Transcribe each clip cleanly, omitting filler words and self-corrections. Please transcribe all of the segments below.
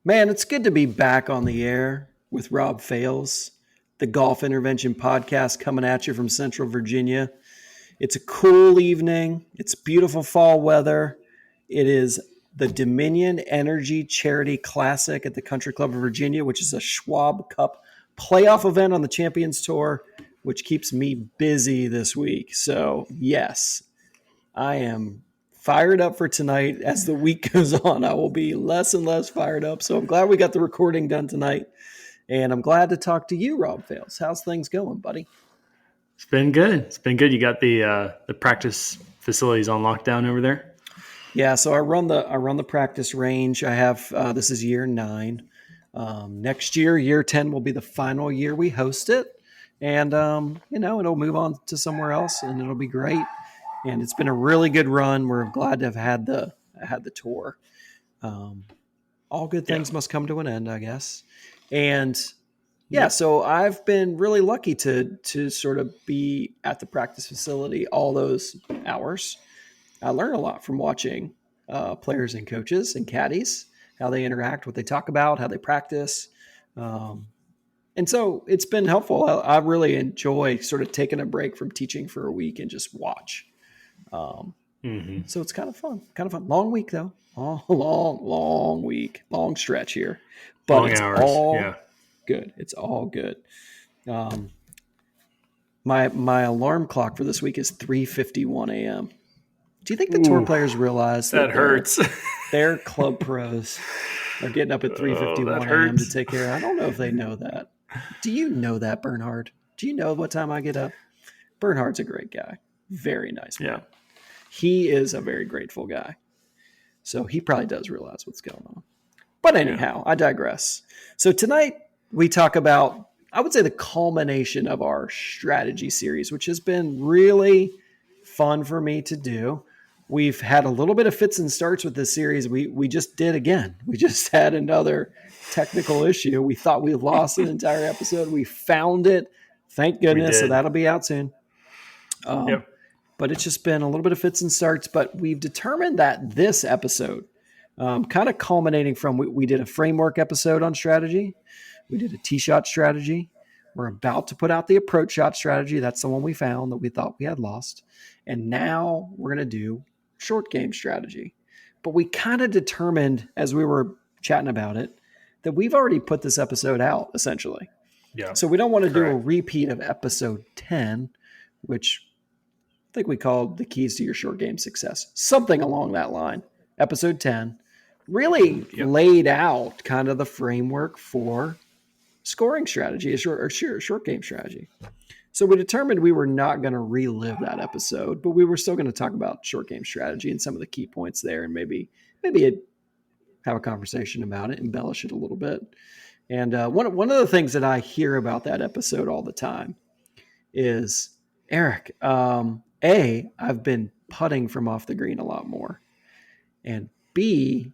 Man, it's good to be back on the air with Rob Fales, the Golf Intervention Podcast coming at you from Central Virginia. It's a cool evening. It's beautiful fall weather. It is the Dominion Energy Charity Classic at the Country Club of Virginia, which is a Schwab Cup playoff event on the Champions Tour, which keeps me busy this week. So, yes, I am fired up for tonight. As the week goes on, I will be less and less fired up. So I'm glad we got the recording done tonight. And I'm glad to talk to you, Rob Fales. How's things going, buddy? It's been good. It's been good. You got the practice facilities on lockdown over there? Yeah, so I run the practice range. I have this is year 9. Next year, year 10 will be the final year we host it. And it'll move on to somewhere else and it'll be great. And it's been a really good run. We're glad to have had the tour. All good things must come to an end, I guess. And so I've been really lucky to sort of be at the practice facility all those hours. I learn a lot from watching players and coaches and caddies, how they interact, what they talk about, how they practice. And so it's been helpful. I really enjoy sort of taking a break from teaching for a week and just watch. So it's kind of fun. Long week though. Long week. Long stretch here. But long it's hours. all good. It's all good. My alarm clock for this week is 3:51 a.m. Do you think the tour players realize that hurts? Their club pros are getting up at 3:51 a.m. to take care? I don't know if they know that. Do you know that, Bernhard? Do you know what time I get up? Bernhard's a great guy. Very nice man. Yeah. He is a very grateful guy. So he probably does realize what's going on. But anyhow, I digress. So tonight we talk about, I would say, the culmination of our strategy series, which has been really fun for me to do. We've had a little bit of fits and starts with this series. We just did again. We just had another technical issue. We thought we lost an entire episode. We found it. Thank goodness. So that'll be out soon. But it's just been a little bit of fits and starts. But we've determined that this episode, kind of culminating from, we did a framework episode on strategy. We did a tee shot strategy. We're about to put out the approach shot strategy. That's the one we found that we thought we had lost. And now we're going to do short game strategy. But we kind of determined as we were chatting about it that we've already put this episode out essentially. Yeah. So we don't want to do a repeat of episode 10, which I think we called the keys to your short game success, something along that line. Episode 10 really laid out kind of the framework for scoring strategy or short game strategy. So we determined we were not going to relive that episode, but we were still going to talk about short game strategy and some of the key points there, and maybe have a conversation about it, embellish it a little bit. And one of the things that I hear about that episode all the time is, Eric, I've been putting from off the green a lot more, and B,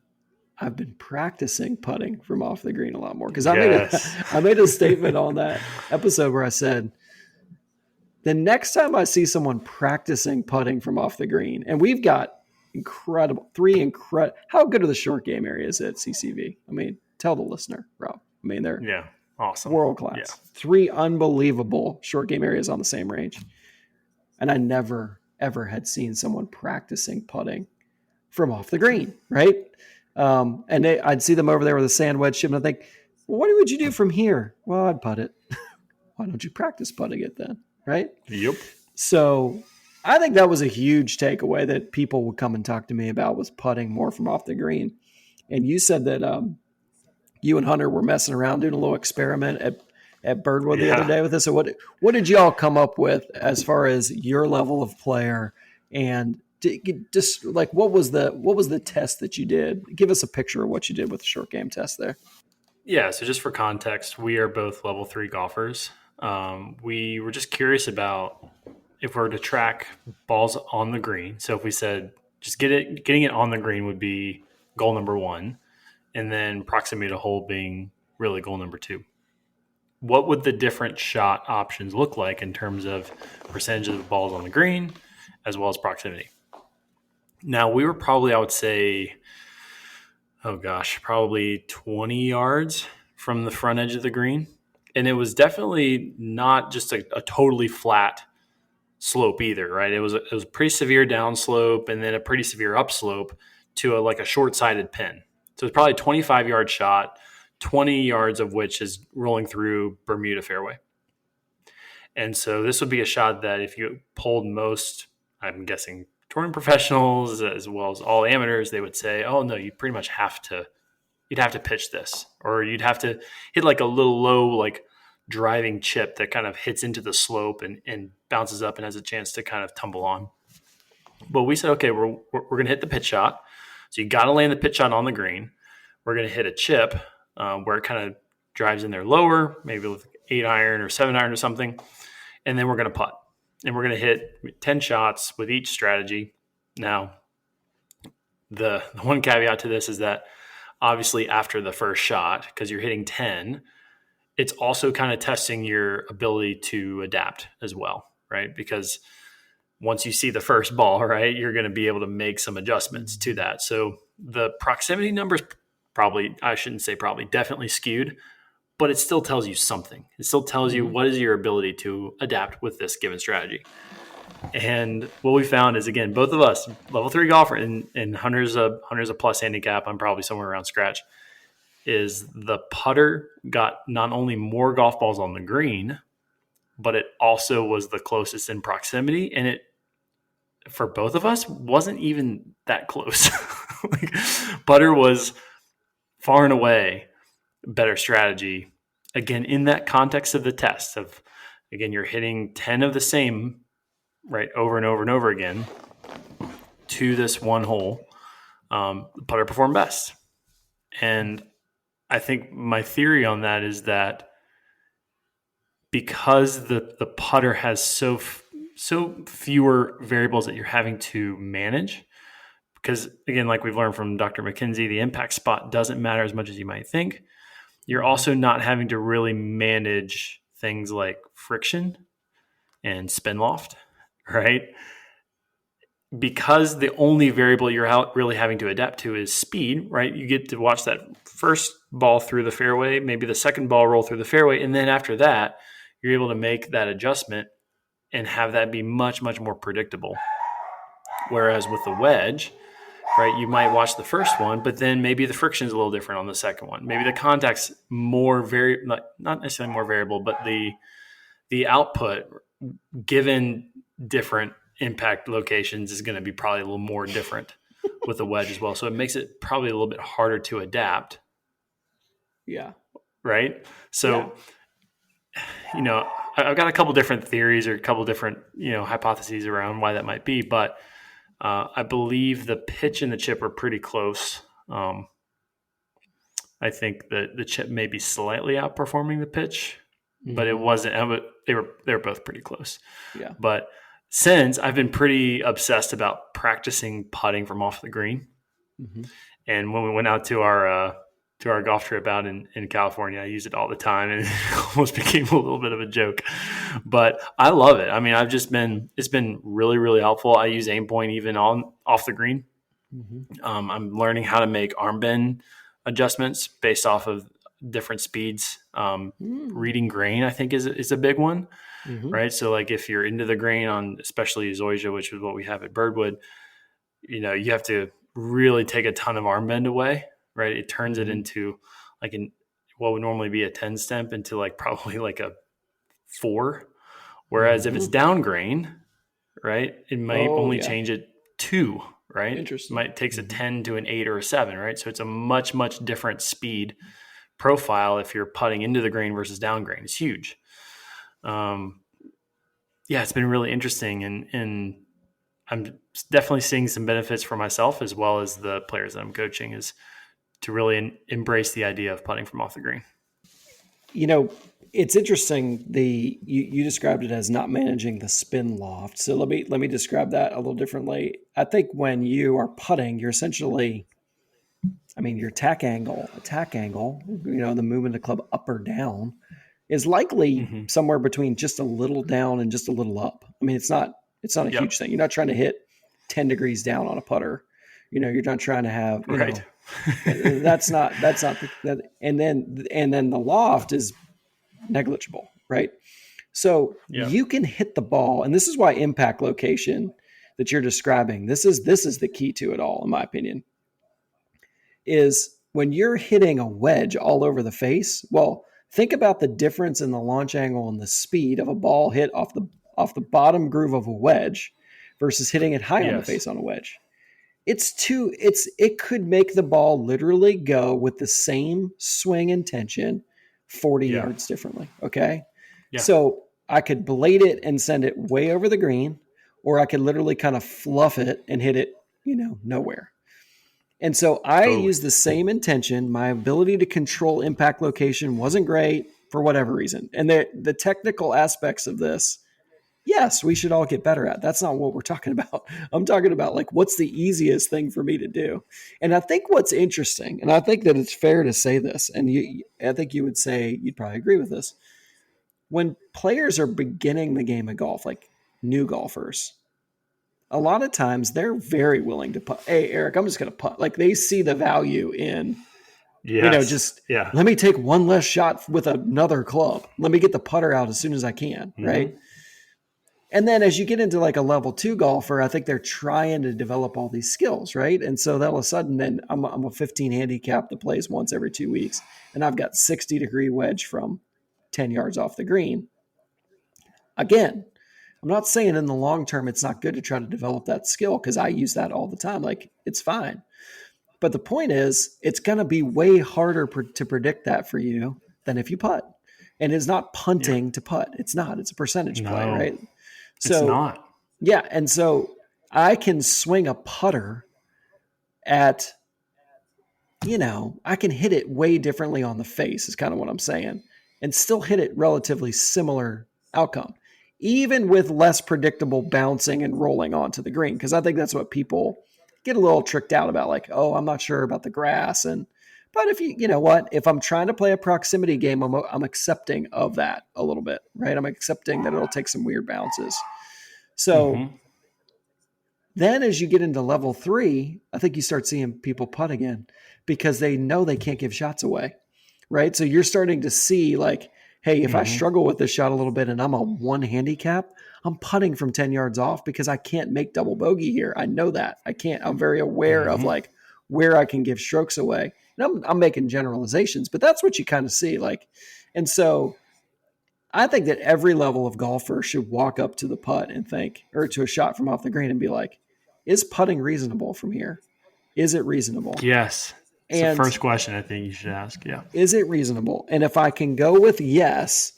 I've been practicing putting from off the green a lot more. Because I made a statement on that episode where I said, the next time I see someone practicing putting from off the green, and we've got three incredible, how good are the short game areas at CCV? I mean, tell the listener, Rob. I mean, they're awesome, world class. Yeah. 3 unbelievable short game areas on the same range. And I never, ever had seen someone practicing putting from off the green, right? And I'd see them over there with a sand wedge chip, and I'd think, well, what would you do from here? Well, I'd putt it. Why don't you practice putting it then, right? Yep. So I think that was a huge takeaway that people would come and talk to me about, was putting more from off the green. And you said that you and Hunter were messing around doing a little experiment at Birdwood the other day with this. So what did y'all come up with as far as your level of player, and just like what was the test that you did? Give us a picture of what you did with the short game test there. Yeah, so just for context, we are both level 3 golfers. We were just curious about if we were to track balls on the green. So if we said just getting it on the green would be goal number 1, and then proximity to hole being really goal number 2. What would the different shot options look like in terms of percentage of the balls on the green as well as proximity? Now, we were probably, I would say, oh gosh, probably 20 yards from the front edge of the green. And it was definitely not just a totally flat slope either, right? It was a pretty severe downslope and then a pretty severe upslope to a short-sided pin. So it's probably a 25-yard shot, 20 yards of which is rolling through Bermuda fairway. And so this would be a shot that if you pulled most, I'm guessing, touring professionals as well as all amateurs, they would say, oh no, you pretty much you'd have to pitch this, or you'd have to hit like a little low, like driving chip that kind of hits into the slope and bounces up and has a chance to kind of tumble on. But we said, okay, we're going to hit the pitch shot. So you got to land the pitch shot on the green. We're going to hit a chip where it kind of drives in there lower, maybe with 8-iron or 7-iron or something. And then we're going to putt. And we're going to hit 10 shots with each strategy. Now, the one caveat to this is that obviously after the first shot, because you're hitting 10, it's also kind of testing your ability to adapt as well, right? Because once you see the first ball, right, you're going to be able to make some adjustments to that. So the proximity numbers probably, I shouldn't say probably, definitely skewed, but it still tells you something. It still tells you what is your ability to adapt with this given strategy. And what we found is, again, both of us, level 3 golfer, and Hunter's a plus handicap, I'm probably somewhere around scratch, is the putter got not only more golf balls on the green, but it also was the closest in proximity. And it, for both of us, wasn't even that close. Like, putter was far and away better strategy. Again, in that context of the test of, again, you're hitting 10 of the same, right, over and over and over again to this one hole, the putter performed best. And I think my theory on that is that because the putter has so fewer variables that you're having to manage, because again, like we've learned from Dr. McKenzie, the impact spot doesn't matter as much as you might think. You're also not having to really manage things like friction and spin loft, right? Because the only variable you're really having to adapt to is speed, right? You get to watch that first ball through the fairway, maybe the second ball roll through the fairway, and then after that, you're able to make that adjustment and have that be much, much more predictable. Whereas with the wedge, right, you might watch the first one, but then maybe the friction is a little different on the second one. Maybe the contact's more not necessarily more variable, but the output given different impact locations is going to be probably a little more different with the wedge as well. So it makes it probably a little bit harder to adapt. Yeah. Right. So, I've got a couple different theories or a couple different, hypotheses around why that might be, but I believe the pitch and the chip are pretty close. I think that the chip may be slightly outperforming the pitch, but it wasn't. They were both pretty close. Yeah. But since I've been pretty obsessed about practicing putting from off the green, and when we went out to our golf trip out in California, I use it all the time, and it almost became a little bit of a joke. But I love it. I mean, it's been really, really helpful. I use aim point even off the green. I'm learning how to make arm bend adjustments based off of different speeds. Reading grain, I think, is a big one, right? So like if you're into the grain on especially Zoysia, which is what we have at Birdwood, you have to really take a ton of arm bend away, right? It turns it into like what would normally be a 10 stemp into like probably like a 4. Whereas if it's down grain, right, it might only change it 2, right? Interesting. It takes a 10 to an 8 or a 7, right? So it's a much, much different speed profile if you're putting into the grain versus down grain. It's huge. It's been really interesting, and I'm definitely seeing some benefits for myself as well as the players that I'm coaching, is to really embrace the idea of putting from off the green. It's interesting. You described it as not managing the spin loft. So let me describe that a little differently. I think when you are putting, you're essentially, your attack angle, the movement of the club up or down is likely somewhere between just a little down and just a little up. It's not a huge thing. You're not trying to hit 10 degrees down on a putter, You're not trying to have, Right. and then the loft is negligible, right? So Yep. you can hit the ball, and this is why impact location that you're describing, this is the key to it all, in my opinion, is when you're hitting a wedge all over the face. Well, think about the difference in the launch angle and the speed of a ball hit off the bottom groove of a wedge versus hitting it high on the Yes. face on a wedge. It could make the ball literally go with the same swing intention 40 Yeah. yards differently. Okay. Yeah. So I could blade it and send it way over the green, or I could literally kind of fluff it and hit it, nowhere. And so I Totally. used the same intention. My ability to control impact location wasn't great for whatever reason. And the technical aspects of this, yes, we should all get better at. That's not what we're talking about. I'm talking about like what's the easiest thing for me to do. And I think what's interesting, and I think that it's fair to say this, and I think you would say you'd probably agree with this. When players are beginning the game of golf, like new golfers, a lot of times they're very willing to putt. Hey, Eric, I'm just going to putt. Like they see the value in, Yes. just Yeah. let me take one less shot with another club. Let me get the putter out as soon as I can. Right. And then as you get into like a level 2 golfer, I think they're trying to develop all these skills, right? And so all of a sudden, then I'm a 15 handicap that plays once every 2 weeks, and I've got 60-degree wedge from 10 yards off the green. Again, I'm not saying in the long term it's not good to try to develop that skill, because I use that all the time. Like it's fine. But the point is, it's going to be way harder to predict that for you than if you putt. And it's not punting to putt. It's not. It's a percentage play, No, right? it's So not. yeah, and so I can swing a putter at, I can hit it way differently on the face, is kind of what I'm saying, and still hit it relatively similar outcome, even with less predictable bouncing and rolling onto the green. Because I think that's what people get a little tricked out about, like, oh, I'm not sure about the grass. But if you know what, if I'm trying to play a proximity game, I'm accepting of that a little bit, right? I'm accepting that it'll take some weird bounces. So then as you get into level 3, I think you start seeing people putt again because they know they can't give shots away, right? So you're starting to see like, hey, if I struggle with this shot a little bit and I'm a 1 handicap, I'm putting from 10 yards off because I can't make double bogey here. I know that. I can't. I'm very aware of like where I can give strokes away. And I'm making generalizations, but that's what you kind of see. Like, and so I think that every level of golfer should walk up to the putt and think, or to a shot from off the green and be like, is putting reasonable from here? Is it reasonable? Yes. It's the And first question I think you should ask. Yeah. is it reasonable? And if I can go with yes,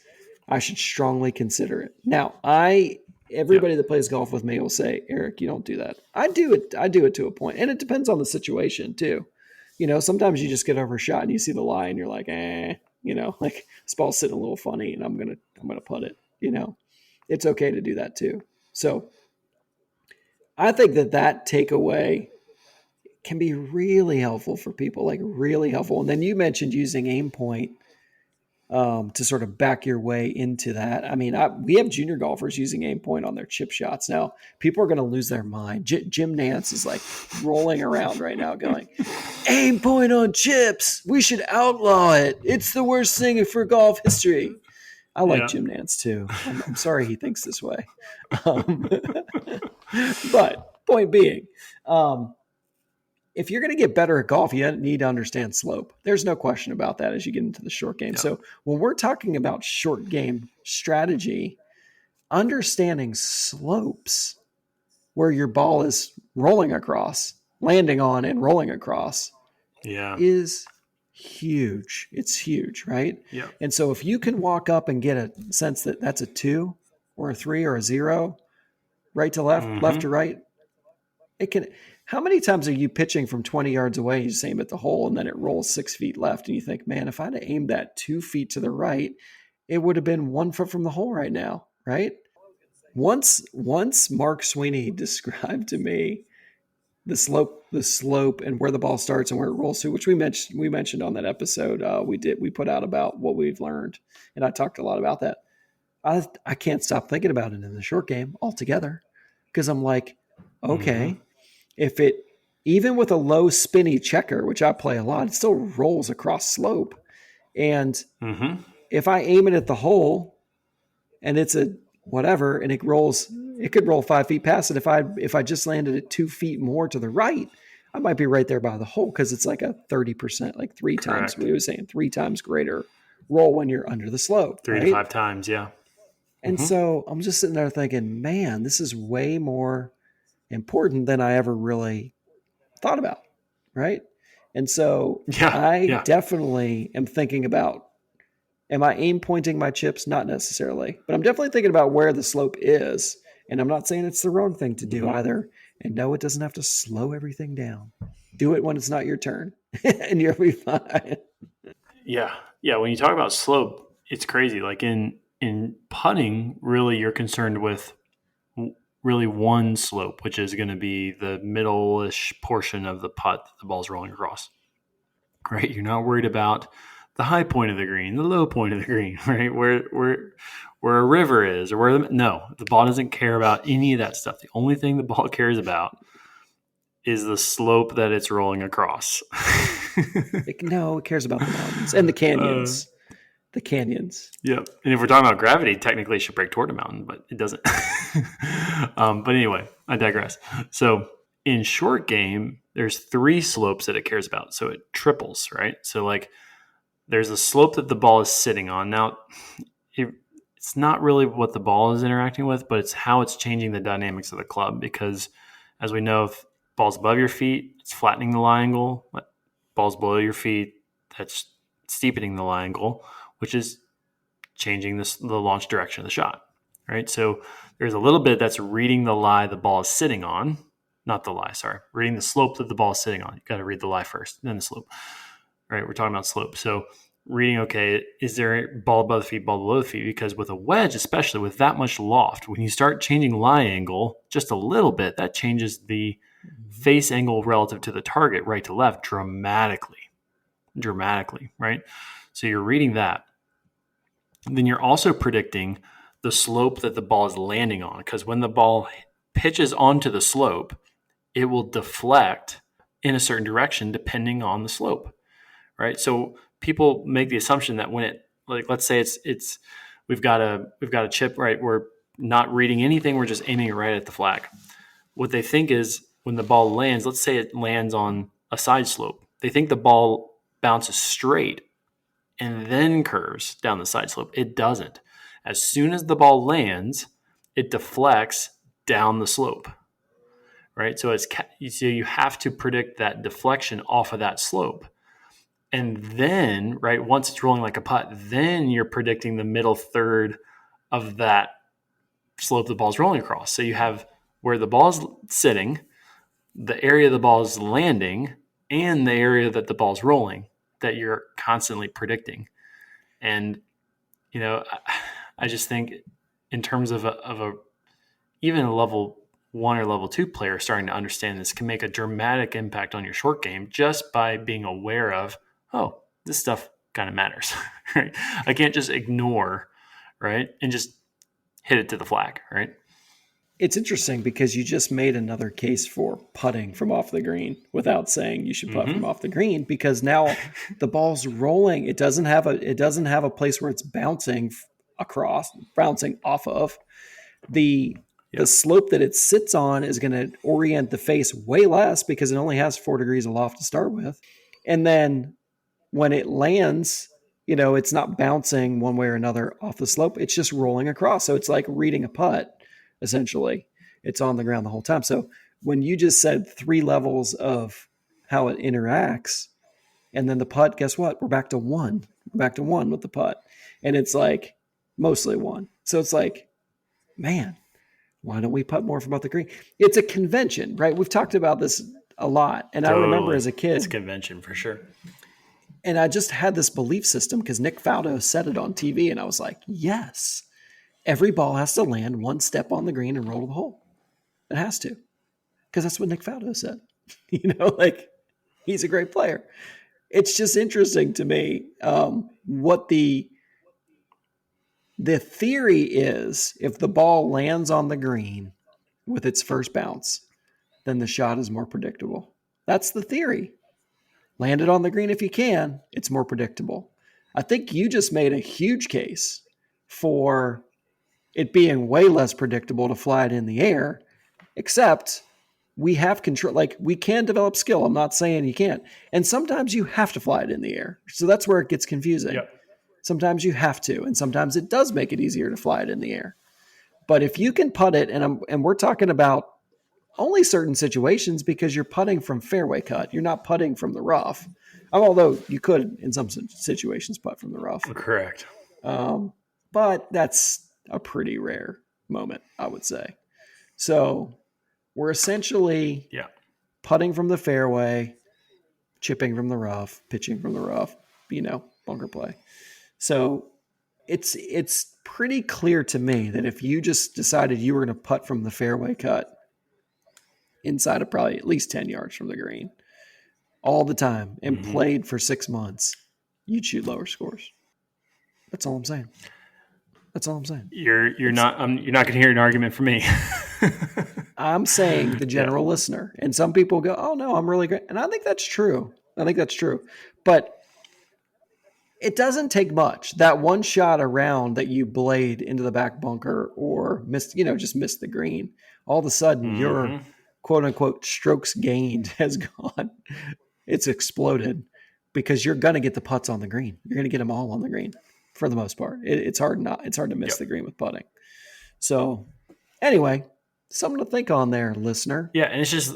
I should strongly consider it. Now, everybody that plays golf with me will say, Eric, you don't do that. I do it to a point. And it depends on the situation too. Sometimes you just get overshot and you see the lie and you're like, like this ball's sitting a little funny and I'm gonna putt it. It's okay to do that too. So I think that takeaway can be really helpful for people, like really helpful. And then you mentioned using aim point to sort of back your way into that. I mean, we have junior golfers using aim point on their chip shots. Now, people are going to lose their mind. Jim Nance is like rolling around right now going, aim point on chips. We should outlaw it. It's the worst thing for golf history. I like Jim Nance too. I'm sorry he thinks this way. But point being, if you're going to get better at golf, you need to understand slope. There's no question about that as you get into the short game. So when we're talking about short game strategy, understanding slopes where your ball is rolling across, landing on and rolling across is huge. It's huge, right? Yeah. And so if you can walk up and get a sense that that's a 2 or a 3 or a 0, right to left, left to right, it can. How many times are you pitching from 20 yards away, you just aim at the hole, and then it rolls 6 feet left, and you think, man, if I'd have aimed that 2 feet to the right, it would have been 1 foot from the hole right now, right? Once Mark Sweeney described to me the slope and where the ball starts and where it rolls to, which we mentioned on that episode we put out about what we've learned, and I talked a lot about that. I can't stop thinking about it in the short game altogether because I'm like, okay, if it even with a low spinny checker, which I play a lot, it still rolls across slope. And if I aim it at the hole and it's a whatever, and it could roll 5 feet past it. If I just landed it 2 feet more to the right, I might be right there by the hole because it's like a 30%, like three times, Correct. we were saying 3 times greater roll when you're under the slope, 3 to right? 5 times. Yeah. And so I'm just sitting there thinking, man, this is way more important than I ever really thought about, right? And so Yeah. I Yeah. definitely am thinking about, am I aim pointing my chips? Not necessarily, but I'm definitely thinking about where the slope is. And I'm not saying it's the wrong thing to do either. And no, it doesn't have to slow everything down. Do it when it's not your turn and you'll be fine. Yeah. Yeah. When you talk about slope, it's crazy. Like in putting, really, you're concerned with really one slope, which is going to be the middle-ish portion of the putt that the ball's rolling across. Right? You're not worried about the high point of the green, the low point of the green, right? Where a river is, or no, the ball doesn't care about any of that stuff. The only thing the ball cares about is the slope that it's rolling across. It cares about the mountains and the canyons. The canyons. Yep. And if we're talking about gravity, technically it should break toward a mountain, but it doesn't. But anyway, I digress. So in short game, there's 3 slopes that it cares about. So it triples, right? So like there's a slope that the ball is sitting on. Now, it's not really what the ball is interacting with, but it's how it's changing the dynamics of the club. Because as we know, if ball's above your feet, it's flattening the lie angle. Ball's below your feet, that's steepening the lie angle, which is changing the launch direction of the shot. Right. So there's a little bit that's reading the lie the ball is sitting on. Not the lie, sorry. Reading the slope that the ball is sitting on. You got to read the lie first, then the slope. Right. We're talking about slope. So reading, okay, is there a ball above the feet, ball below the feet? Because with a wedge, especially with that much loft, when you start changing lie angle just a little bit, that changes the face angle relative to the target, right to left, dramatically, right? So you're reading that. Then you're also predicting the slope that the ball is landing on, because when the ball pitches onto the slope, it will deflect in a certain direction depending on the slope, right? So people make the assumption that when it, like, let's say it's we've got a chip, right? We're not reading anything, we're just aiming it right at the flag. What they think is when the ball lands, let's say it lands on a side slope, they think the ball bounces straight and then curves down the side slope. It doesn't. As soon as the ball lands, it deflects down the slope, right? So you have to predict that deflection off of that slope. And then, right, once it's rolling like a putt, then you're predicting the middle third of that slope the ball's rolling across. So you have where the ball's sitting, the area the ball is landing, and the area that the ball's rolling that you're constantly predicting. And, I just think in terms of even a level 1 or level 2 player starting to understand this can make a dramatic impact on your short game just by being aware of, oh, this stuff kind of matters, right? I can't just ignore, right, and just hit it to the flag, right? It's interesting because you just made another case for putting from off the green without saying you should putt from off the green, because now the ball's rolling. It doesn't have a place where it's bouncing off of. The slope that it sits on is going to orient the face way less because it only has 4 degrees of loft to start with. And then when it lands, it's not bouncing one way or another off the slope. It's just rolling across. So it's like reading a putt, essentially. It's on the ground the whole time. So when you just said 3 levels of how it interacts, and then the putt, guess what? We're back to 1. We're back to 1 with the putt. And it's like mostly 1. So it's like, man, why don't we putt more from off the green? It's a convention, right? We've talked about this a lot. And totally. I remember as a kid. It's a convention for sure. And I just had this belief system because Nick Faldo said it on TV. And I was like, yes, every ball has to land 1 step on the green and roll to the hole. It has to. Because that's what Nick Faldo said. He's a great player. It's just interesting to me what the theory is. If the ball lands on the green with its first bounce, then the shot is more predictable. That's the theory. Land it on the green if you can. It's more predictable. I think you just made a huge case for it being way less predictable to fly it in the air, except we have control. Like, we can develop skill. I'm not saying you can't. And sometimes you have to fly it in the air. So that's where it gets confusing. Yep. Sometimes you have to, and sometimes it does make it easier to fly it in the air. But if you can putt it, and we're talking about only certain situations because you're putting from fairway cut. You're not putting from the rough. Although you could, in some situations, putt from the rough. Correct. But that's a pretty rare moment, I would say. So we're essentially putting from the fairway, chipping from the rough, pitching from the rough, bunker play. So it's pretty clear to me that if you just decided you were going to putt from the fairway cut inside of probably at least 10 yards from the green all the time and played for 6 months, you'd shoot lower scores. That's all I'm saying. You're not going to hear an argument from me. I'm saying the general listener. And some people go, oh no, I'm really great. And I think that's true. But it doesn't take much. That one shot around that you blade into the back bunker or just missed the green. All of a sudden your quote unquote strokes gained has gone. It's exploded because you're going to get the putts on the green. You're going to get them all on the green for the most part. It's hard to miss the green with putting. So anyway, something to think on there, listener. Yeah. And it's just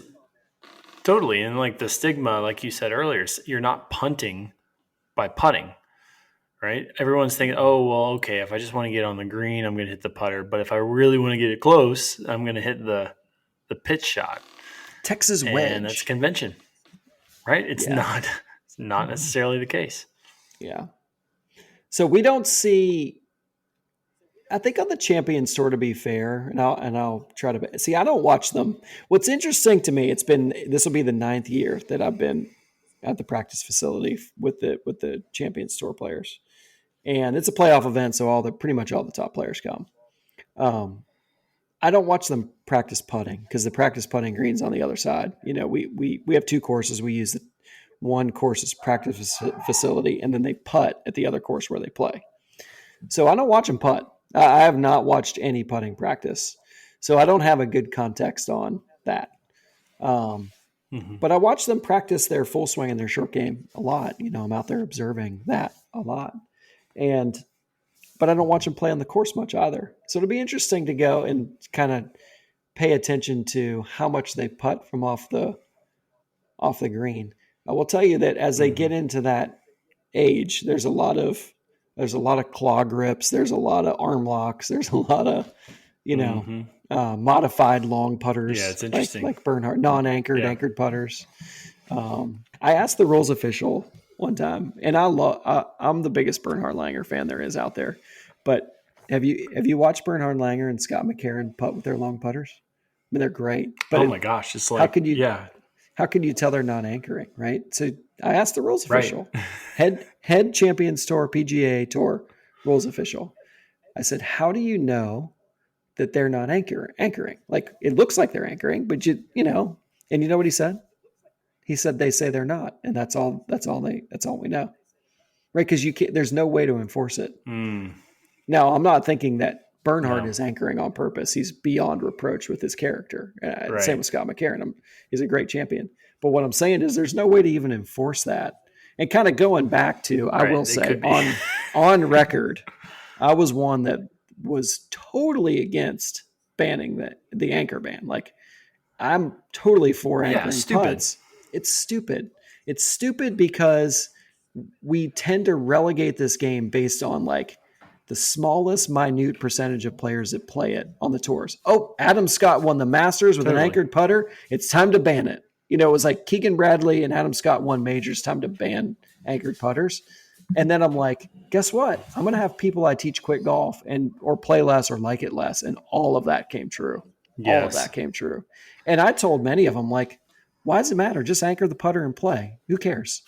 totally. And like the stigma, like you said earlier, you're not punting by putting. Right? Everyone's thinking, oh, well, okay, if I just want to get on the green, I'm going to hit the putter. But if I really want to get it close, I'm going to hit the pitch shot. Texas wedge. And that's convention, right? It's not necessarily the case. Yeah. So we don't see, I think on the Champions Tour, to be fair, and I'll try to see, I don't watch them. What's interesting to me, this will be the 9th year that I've been at the practice facility with the Champions Tour players. And it's a playoff event, so pretty much all the top players come. I don't watch them practice putting because the practice putting green's on the other side. We have 2 courses. We use one course's practice facility, and then they putt at the other course where they play. So I don't watch them putt. I have not watched any putting practice, so I don't have a good context on that. But I watch them practice their full swing and their short game a lot. I'm out there observing that a lot. But I don't watch them play on the course much either. So it'll be interesting to go and kind of pay attention to how much they putt from off the green. I will tell you that as they get into that age, there's a lot of claw grips. There's a lot of arm locks. There's a lot of, modified long putters. Yeah, it's interesting. Like Bernhard, non-anchored, anchored putters. I asked the rules official one time, and I'm the biggest Bernhard Langer fan there is out there. But have you watched Bernhard Langer and Scott McCarron putt with their long putters? I mean, they're great. But my gosh, it's like how could you tell they're not anchoring, right? So I asked the rules official, head Champions Tour, PGA Tour rules official. I said, how do you know that they're not anchoring? Like, it looks like they're anchoring, but and you know what he said? He said they say they're not, and that's all we know, right? Because there's no way to enforce it. Now, I'm not thinking that Bernhard is anchoring on purpose. He's beyond reproach with his character. Same with Scott McCarron. He's a great champion. But what I'm saying is, there's no way to even enforce that. And kind of going back to, I will say, on record, I was one that was totally against banning the anchor ban. Like, I'm totally for anchoring putts. It's stupid. It's stupid because we tend to relegate this game based on like the smallest minute percentage of players that play it on the tours. Oh, Adam Scott won the Masters with an anchored putter. It's time to ban it. It was like Keegan Bradley and Adam Scott won majors. Time to ban anchored putters. And then I'm like, guess what? I'm going to have people I teach quit golf or play less or like it less. And all of that came true. Yes. All of that came true. And I told many of them, like, why does it matter? Just anchor the putter and play. Who cares?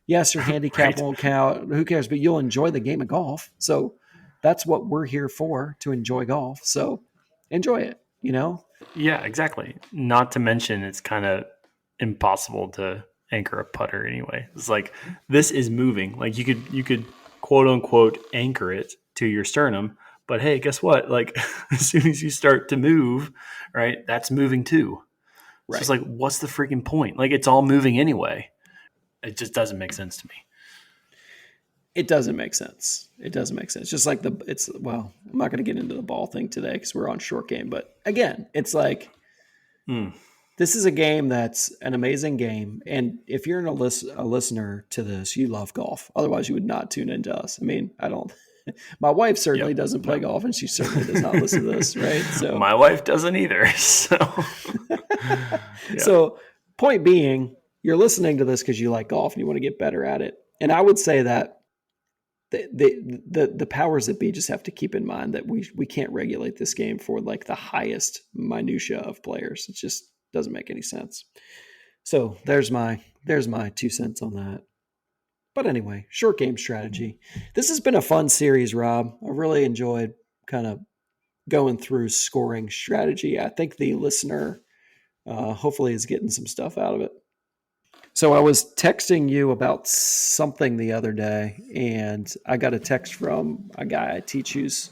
Yes, your handicap won't count. Who cares? But you'll enjoy the game of golf. So that's what we're here for, to enjoy golf. So enjoy it, Yeah, exactly. Not to mention, it's kind of impossible to anchor a putter anyway. It's like this is moving. Like you could quote unquote anchor it to your sternum, but hey, guess what? Like as soon as you start to move, right, that's moving too. So it's like, what's the freaking point? Like it's all moving anyway. It just doesn't make sense to me. It doesn't make sense. Just like I'm not going to get into the ball thing today because we're on short game. But again, it's like this is a game that's an amazing game. And if you're a listener to this, you love golf. Otherwise, you would not tune into us. I mean, I don't. My wife certainly doesn't play golf, and she certainly does not listen to this, right? So my wife doesn't either. So, So point being, you're listening to this because you like golf and you want to get better at it. And I would say that the powers that be just have to keep in mind that we can't regulate this game for like the highest minutia of players. It just doesn't make any sense. So there's my 2 cents on that. But anyway, short game strategy. This has been a fun series, Rob. I really enjoyed kind of going through scoring strategy. I think the listener hopefully is getting some stuff out of it. So I was texting you about something the other day, and I got a text from a guy I teach who's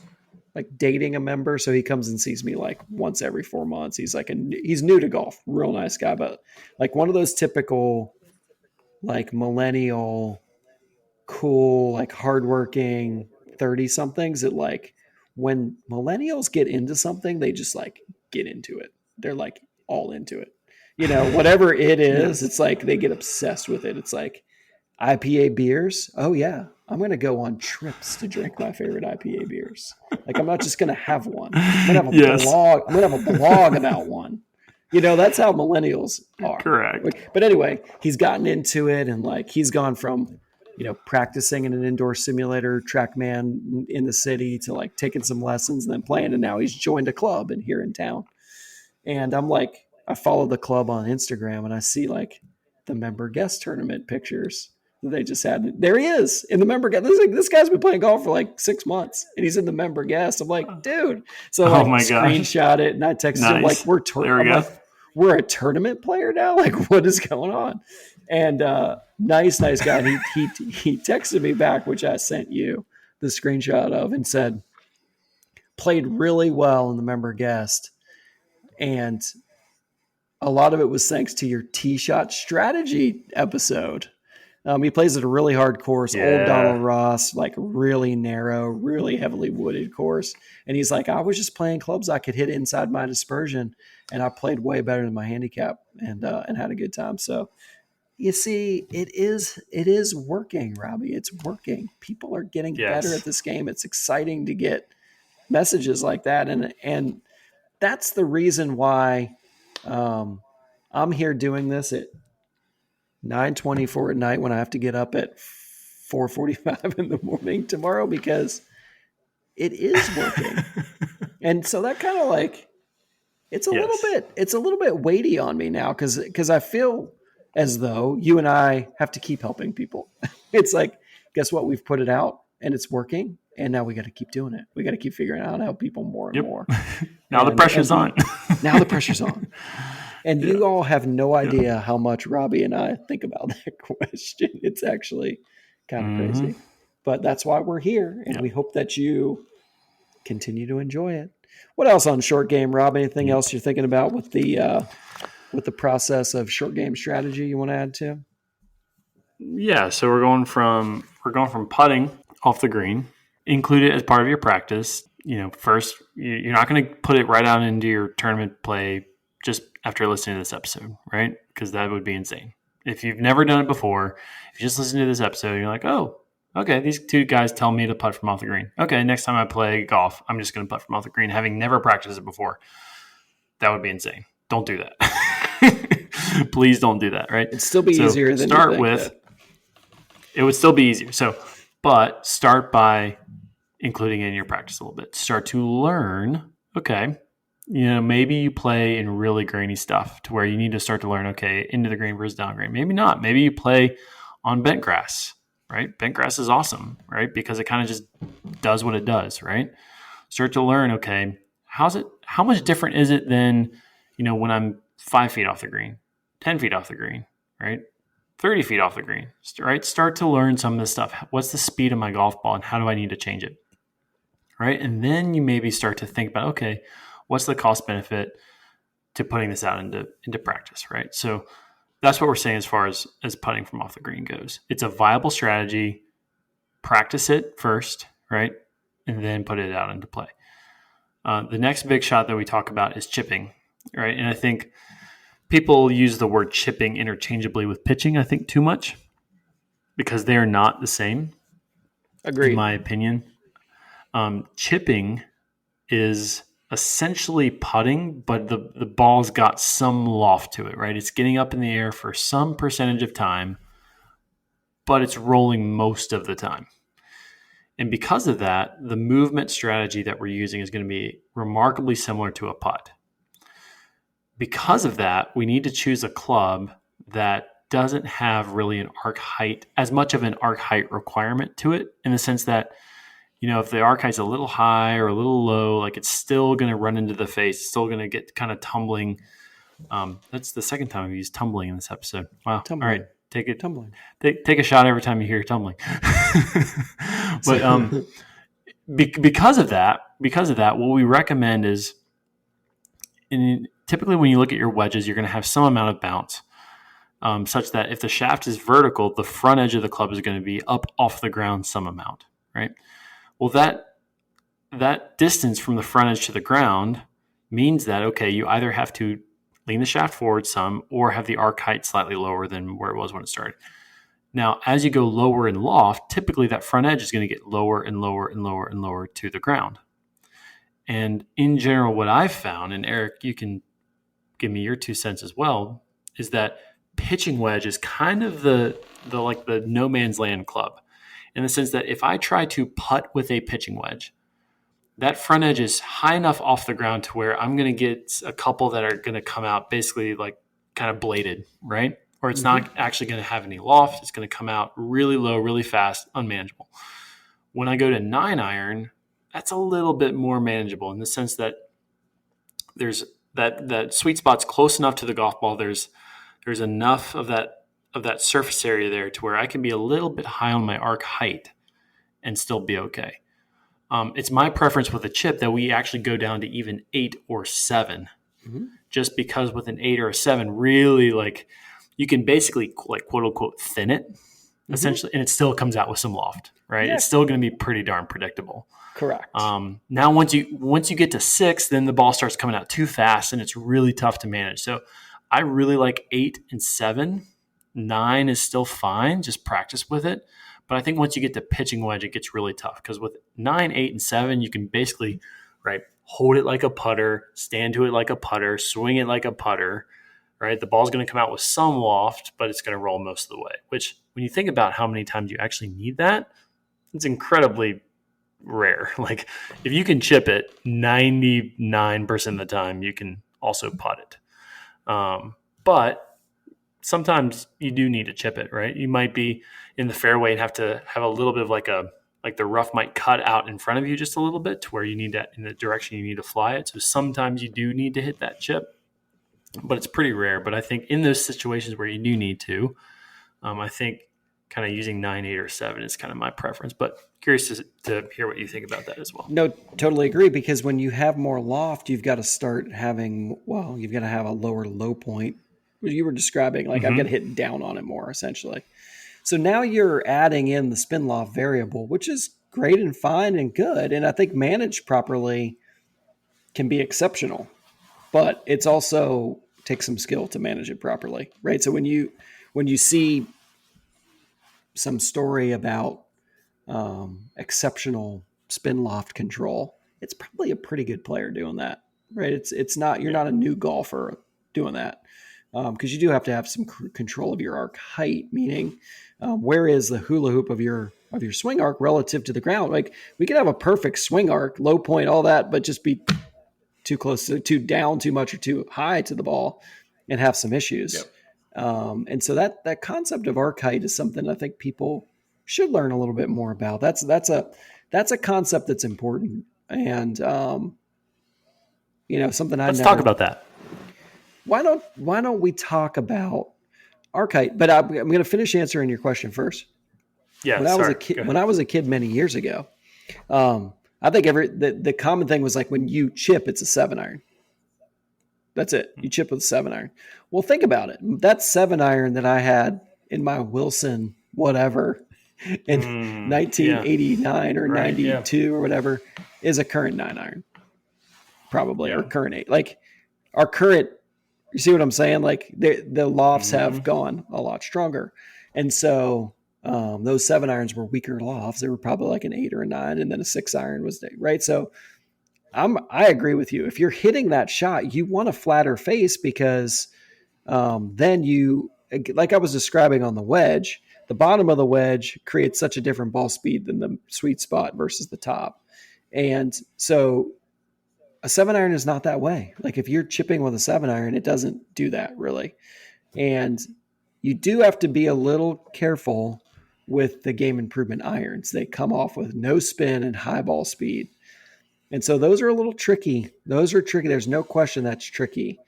like dating a member. So he comes and sees me like once every 4 months. He's like he's new to golf, real nice guy, but like one of those typical like millennial, cool, like hardworking 30 somethings that like when millennials get into something, they just like get into it. They're like all into it. You know, whatever it is, it's like they get obsessed with it. It's like IPA beers. Oh yeah, I'm going to go on trips to drink my favorite IPA beers. Like I'm not just going to have one. I'm going to have a blog. I'm going to have a blog about one. You know, that's how millennials are. Correct. But anyway, he's gotten into it and like he's gone from, you know, practicing in an indoor simulator TrackMan in the city to like taking some lessons and then playing. And now he's joined a club here in town. And I'm like, I follow the club on Instagram and I see like the member guest tournament pictures that they just had. There he is in the member guest. This guy's been playing golf for like 6 months and he's in the member guest. I'm like, dude. So like screenshot it and I texted him like, we're a tournament player now. Like what is going on? And nice guy. He texted me back, which I sent you the screenshot of and said, played really well in the member guest. And a lot of it was thanks to your tee shot strategy episode. He plays at a really hard course, old Donald Ross, like really narrow, really heavily wooded course. And he's like, I was just playing clubs I could hit inside my dispersion, and I played way better than my handicap and had a good time. So you see, it is working, Robbie. It's working. People are getting better at this game. It's exciting to get messages like that, and that's the reason why. I'm here doing this at 9:24 at night when I have to get up at 4:45 in the morning tomorrow because it is working. And so that kind of like, it's a little bit weighty on me now because I feel as though you and I have to keep helping people. It's like, guess what? We've put it out and it's working. And now we got to keep doing it. We got to keep figuring out how to help people more and more. The pressure's on. Now the pressure's on. And you all have no idea how much Robbie and I think about that question. It's actually kind of crazy. But that's why we're here. And we hope that you continue to enjoy it. What else on short game, Rob? Anything else you're thinking about with the process of short game strategy you want to add to? Yeah. So we're going from putting off the green. Include it as part of your practice. You know, first, you're not going to put it right out into your tournament play just after listening to this episode, right? Because that would be insane. If you've never done it before, if you just listen to this episode, and you're like, oh, okay, these two guys tell me to putt from off the green. Okay, next time I play golf, I'm just going to putt from off the green, having never practiced it before. That would be insane. Don't do that. Please don't do that, right? It'd still be easier than start with. It would still be easier. But start by including it in your practice a little bit. Start to learn, okay, you know, maybe you play in really grainy stuff to where you need to start to learn, okay, into the green versus down green. Maybe not. Maybe you play on bent grass, right? Bent grass is awesome, right? Because it kind of just does what it does, right? Start to learn, okay, how much different is it than, you know, when I'm 5 feet off the green, 10 feet off the green, right? 30 feet off the green, right? Start to learn some of this stuff. What's the speed of my golf ball and how do I need to change it, right? And then you maybe start to think about, okay, what's the cost benefit to putting this out into practice, right? So that's what we're saying as far as putting from off the green goes. It's a viable strategy. Practice it first, right? And then put it out into play. The next big shot that we talk about is chipping, right? And I think people use the word chipping interchangeably with pitching, I think, too much because they are not the same. Agreed. In my opinion. Chipping is essentially putting, but the ball's got some loft to it, right? It's getting up in the air for some percentage of time, but it's rolling most of the time. And because of that, the movement strategy that we're using is going to be remarkably similar to a putt. Because of that, we need to choose a club that doesn't have really an arc height, as much of an arc height requirement to it, in the sense that, you know, if the arc height's a little high or a little low, like it's still going to run into the face, it's still going to get kind of tumbling. That's the second time I've used tumbling in this episode. Wow. Tumbling. All right. Take it. Tumbling. Take a shot every time you hear tumbling. But because of that, what we recommend is, typically when you look at your wedges, you're going to have some amount of bounce, such that if the shaft is vertical, the front edge of the club is going to be up off the ground some amount, right? Well, that distance from the front edge to the ground means that, okay, you either have to lean the shaft forward some or have the arc height slightly lower than where it was when it started. Now, as you go lower in loft, typically that front edge is going to get lower and lower and lower and lower to the ground. And in general, what I've found, and Eric, you can give me your 2 cents as well, is that pitching wedge is kind of the no man's land club, in the sense that if I try to putt with a pitching wedge, that front edge is high enough off the ground to where I'm going to get a couple that are going to come out basically like kind of bladed, right? Or it's not actually going to have any loft. It's going to come out really low, really fast, unmanageable. When I go to 9-iron, that's a little bit more manageable in the sense that there's that sweet spot's close enough to the golf ball. There's enough of that surface area there to where I can be a little bit high on my arc height and still be okay. It's my preference with a chip that we actually go down to even 8 or 7, just because with an 8 or a 7, really, like, you can basically, like, quote unquote thin it essentially, and it still comes out with some loft, right? Yeah. It's still going to be pretty darn predictable. Correct. Now, once you get to 6, then the ball starts coming out too fast, and it's really tough to manage. So I really like 8 and 7. 9 is still fine. Just practice with it. But I think once you get to pitching wedge, it gets really tough, because with 9, 8, and 7, you can basically, right, hold it like a putter, stand to it like a putter, swing it like a putter, right? The ball's going to come out with some loft, but it's going to roll most of the way, which when you think about how many times you actually need that, it's incredibly rare. Like, if you can chip it 99% of the time, you can also putt it. But sometimes you do need to chip it, right? You might be in the fairway and have to have a little bit of like the rough might cut out in front of you just a little bit to where you need that in the direction you need to fly it. So sometimes you do need to hit that chip, but it's pretty rare. But I think in those situations where you do need to, I think kind of using 9, 8, or 7 is kind of my preference. But curious to hear what you think about that as well. No, totally agree, because when you have more loft, you've got to start having, you've got to have a lower low point. You were describing, like, I've got to hit down on it more, essentially. So now you're adding in the spin loft variable, which is great and fine and good, and I think managed properly can be exceptional. But it's also takes some skill to manage it properly, right? So when you see some story about exceptional spin loft control, it's probably a pretty good player doing that, right? It's not, you're not a new golfer doing that, because you do have to have some control of your arc height, meaning where is the hula hoop of your swing arc relative to the ground? Like, we could have a perfect swing arc, low point, all that, but just be too close, too down too much, or too high to the ball and have some issues. Yep. And so that concept of arc height is something I think people should learn a little bit more about. That's a concept that's important. And, something Let's talk about that. why don't we talk about Archite? But I'm going to finish answering your question first. Yeah, When I was a sorry. Go kid, ahead. when I was a kid many years ago, I think the common thing was like when you chip, it's a 7-iron. That's it. You chip with a 7-iron. Well, think about it. That 7-iron that I had in my Wilson whatever in Yeah. 1989 or Right. Yeah. 92 or whatever is a current 9-iron, probably, or Yeah. current 8. Like our current, you see what I'm saying? Like the lofts Mm-hmm. have gone a lot stronger. And so those 7-irons were weaker lofts. They were probably like an 8 or a 9, and then a 6-iron was right. So I agree with you. If you're hitting that shot, you want a flatter face because then you, like I was describing on the wedge, the bottom of the wedge creates such a different ball speed than the sweet spot versus the top. And so a 7-iron is not that way. Like if you're chipping with a 7-iron, it doesn't do that really. And you do have to be a little careful with the game improvement irons. They come off with no spin and high ball speed. And so those are a little tricky. Those are tricky. There's no question that's tricky.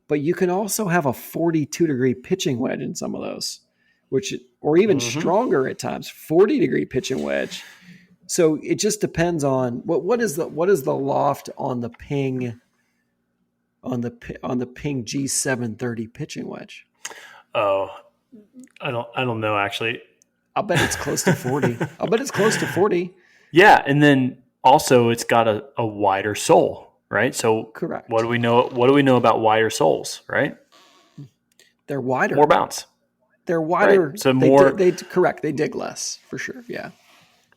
But you can also have a 42-degree pitching wedge in some of those, which, or even Mm-hmm. stronger at times, 40-degree pitching wedge. So it just depends on what is the loft on the ping on the ping G730 pitching wedge. Oh, I don't know actually. I'll bet it's close to 40. I'll bet it's close to 40. Yeah, and then also it's got a wider sole, right? So what Correct. do we know? What do we know about wider soles, right? They're wider. More bounce, They're right? wider. So more, They correct. They dig less for sure. Yeah.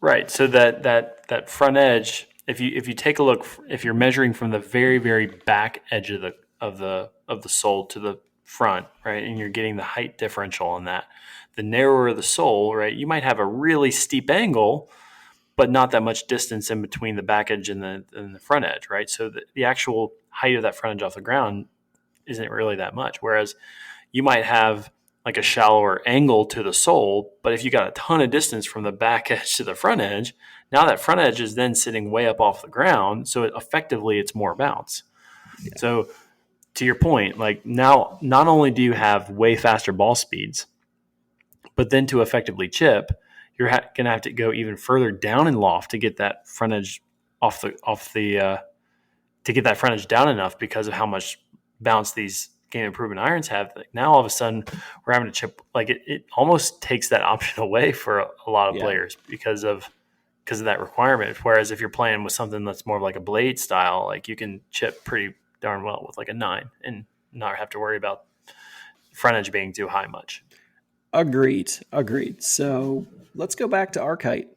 right? So that front edge, if you take a look, if you're measuring from the very back edge of the sole to the front, right, and you're getting the height differential on that, the narrower the sole, right, you might have a really steep angle, but not that much distance in between the back edge and the front edge, right? So the actual height of that front edge off the ground isn't really that much. Whereas you might have like a shallower angle to the sole, but if you got a ton of distance from the back edge to the front edge, now that front edge is then sitting way up off the ground, so effectively it's more bounce. Yeah. So to your point, like now not only do you have way faster ball speeds, but then to effectively chip, you're going to have to go even further down in loft to get that front edge to get that front edge down enough because of how much bounce these game improvement irons have. Like now all of a sudden we're having to chip, like it almost takes that option away for a lot of players because of that requirement. Whereas if you're playing with something that's more of like a blade style, like you can chip pretty darn well with like a 9 and not have to worry about front edge being too high much. Agreed. So let's go back to Archite.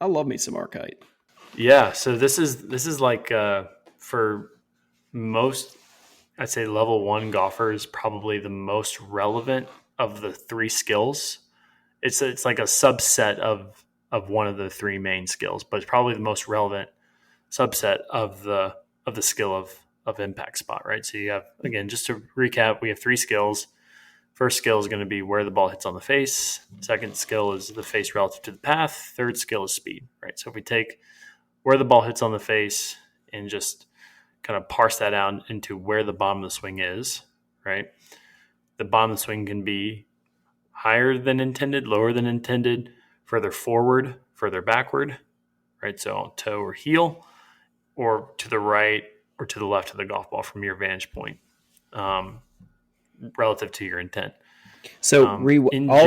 I love me some Archite. Yeah, so this is like for most, I'd say level 1 golfers, probably the most relevant of the 3 skills. It's like a subset of one of the 3 main skills, but it's probably the most relevant subset of the skill of impact spot, right? So you have, again, just to recap, we have 3 skills. First skill is going to be where the ball hits on the face. Second skill is the face relative to the path. Third skill is speed, right? So if we take where the ball hits on the face and just kind of parse that out into where the bottom of the swing is, right? The bottom of the swing can be higher than intended, lower than intended, further forward, further backward, right? So on toe or heel, or to the right or to the left of the golf ball from your vantage point, relative to your intent. So all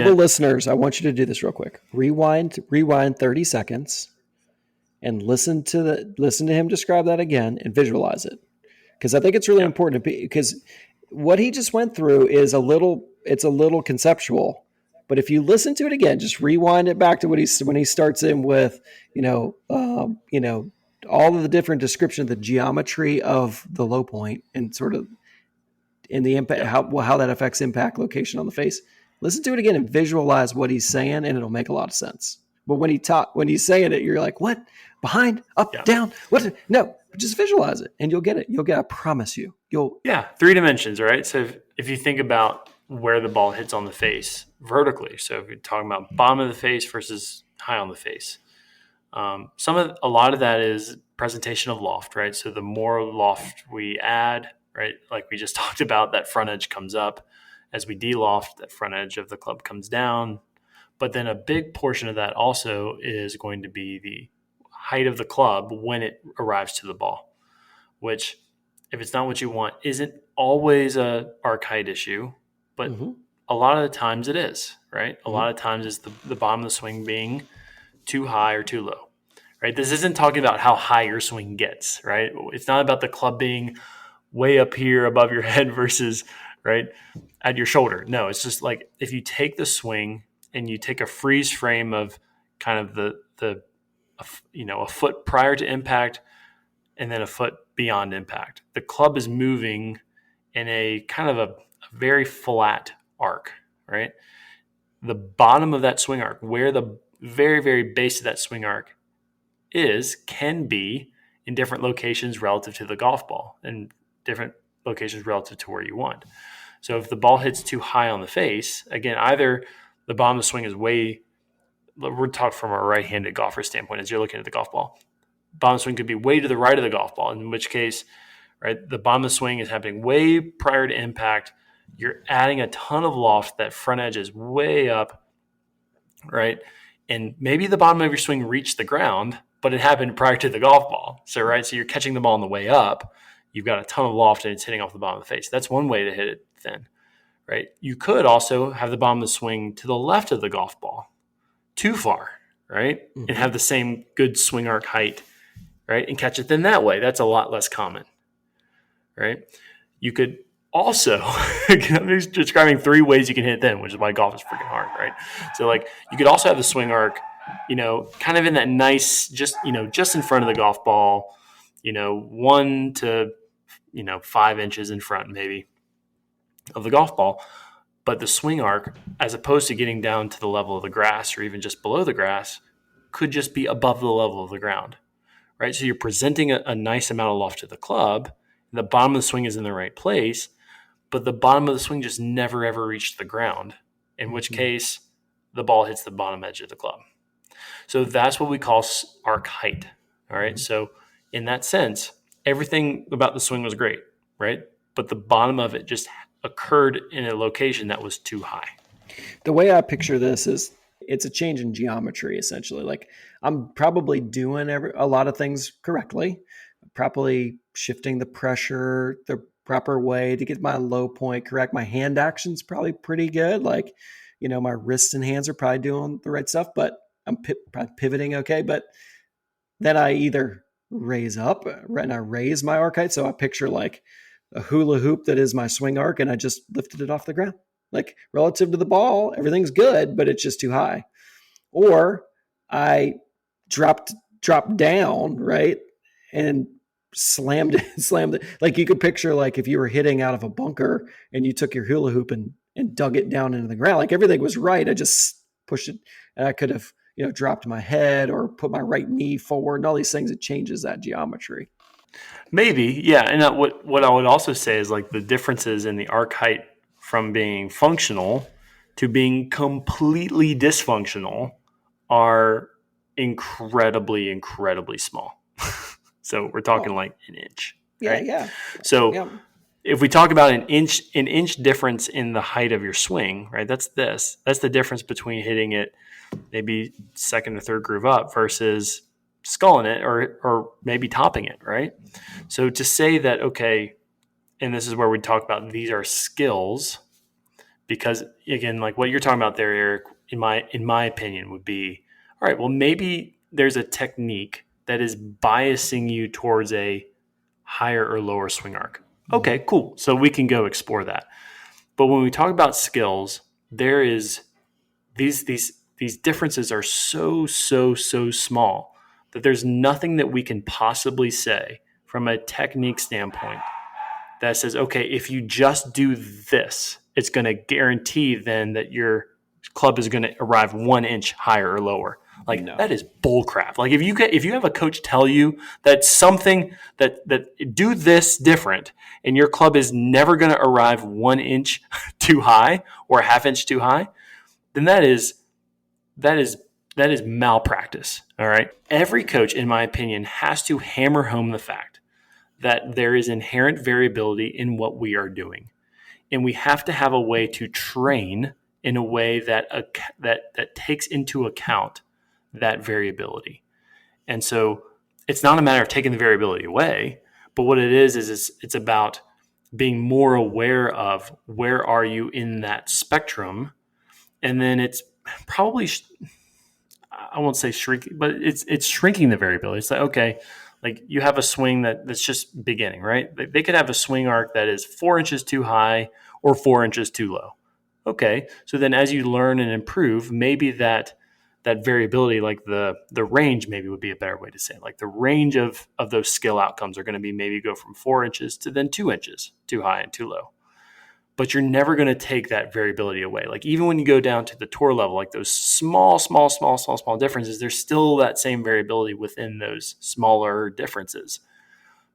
the listeners, I want you to do this real quick. Rewind 30 seconds and listen to him describe that again and visualize it. Because I think it's really important because what he just went through is a little conceptual. But if you listen to it again, just rewind it back to when he starts in with, all of the different description of the geometry of the low point and sort of in the impact, how that affects impact location on the face. Listen to it again and visualize what he's saying, and it'll make a lot of sense. But when he's saying it, you're like, what? Behind, up, down, what? No, just visualize it and you'll get it. I promise you. 3 dimensions, right? So if you think about where the ball hits on the face vertically, so if you're talking about bottom of the face versus high on the face, a lot of that is presentation of loft, right? So the more loft we add, right? Like we just talked about, that front edge comes up. As we de-loft, that front edge of the club comes down. But then a big portion of that also is going to be the height of the club when it arrives to the ball, which, if it's not what you want, isn't always a arc height issue, but a lot of the times it is, right? A lot of times it's the bottom of the swing being too high or too low, right? This isn't talking about how high your swing gets, right? It's not about the club being way up here above your head versus, right, at your shoulder. No, it's just like if you take the swing and you take a freeze frame of kind of the a foot prior to impact and then a foot beyond impact, the club is moving in a kind of a very flat arc, right? The bottom of that swing arc, where the very, very base of that swing arc is, can be in different locations relative to the golf ball and different locations relative to where you want. So if the ball hits too high on the face, again, either the bottom of the swing is we're talking from a right-handed golfer standpoint as you're looking at the golf ball. Bottom of the swing could be way to the right of the golf ball, in which case, right, the bottom of the swing is happening way prior to impact. You're adding a ton of loft. That front edge is way up, right? And maybe the bottom of your swing reached the ground, but it happened prior to the golf ball. So, right, so you're catching the ball on the way up. You've got a ton of loft and it's hitting off the bottom of the face. That's one way to hit it thin, right? You could also have the bottom of the swing to the left of the golf ball, too far, right? And have the same good swing arc height, right? And catch it thin that way. That's a lot less common, right? You could also, I'm just describing 3 ways you can hit thin, which is why golf is freaking hard, right? So like you could also have the swing arc, kind of in that nice, just in front of the golf ball, 1 to 5 inches in front maybe of the golf ball. But the swing arc, as opposed to getting down to the level of the grass or even just below the grass, could just be above the level of the ground, right? So you're presenting a nice amount of loft to the club. The bottom of the swing is in the right place, but the bottom of the swing just never, ever reached the ground, in which case the ball hits the bottom edge of the club. So that's what we call arc height, all right? So in that sense, everything about the swing was great, right? But the bottom of it just occurred in a location that was too high. The way I picture this is it's a change in geometry, essentially. Like I'm probably doing a lot of things correctly, properly shifting the pressure the proper way to get my low point correct. My hand action's probably pretty good. Like, my wrists and hands are probably doing the right stuff, but I'm pivoting okay. But then I either raise up and I raise my arc height. So I picture like a hula hoop that is my swing arc, and I just lifted it off the ground. Like relative to the ball, everything's good, but it's just too high. Or I dropped down, right, and slammed it. Like you could picture like if you were hitting out of a bunker and you took your hula hoop and dug it down into the ground, like everything was right. I just pushed it, and I could have dropped my head or put my right knee forward and all these things. It changes that geometry. Maybe, yeah. And what I would also say is like the differences in the arc height from being functional to being completely dysfunctional are incredibly, incredibly small. So we're talking like an inch. Right? Yeah. So if we talk about an inch difference in the height of your swing, right? That's the difference between hitting it maybe second or third groove up versus sculling it or maybe topping it, right? So to say that, okay, and this is where we talk about these are skills, because again, like what you're talking about there, Eric, in my opinion, would be, all right, well, maybe there's a technique that is biasing you towards a higher or lower swing arc. Okay, cool. So we can go explore that. But when we talk about skills, there is these differences are so small that there's nothing that we can possibly say from a technique standpoint that says, okay, if you just do this, it's going to guarantee then that your club is going to arrive 1 inch higher or lower. Like no. That is bullcrap. Like if you have a coach tell you that something that do this different and your club is never going to arrive 1 inch too high or a half inch too high, then that is malpractice. All right. Every coach, in my opinion, has to hammer home the fact that there is inherent variability in what we are doing. And we have to have a way to train in a way that takes into account that variability. And so it's not a matter of taking the variability away, but what it is it's about being more aware of where are you in that spectrum. And then it's probably, I won't say shrinking, but it's shrinking the variability. It's like, okay, like you have a swing that's just beginning, right? They could have a swing arc that is 4 inches too high or 4 inches too low. Okay, so then as you learn and improve, maybe that variability, like the range, maybe would be a better way to say it. Like the range of those skill outcomes are going to be maybe go from 4 inches to then 2 inches too high and too low. But you're never going to take that variability away. Like even when you go down to the tour level, like those small differences, there's still that same variability within those smaller differences.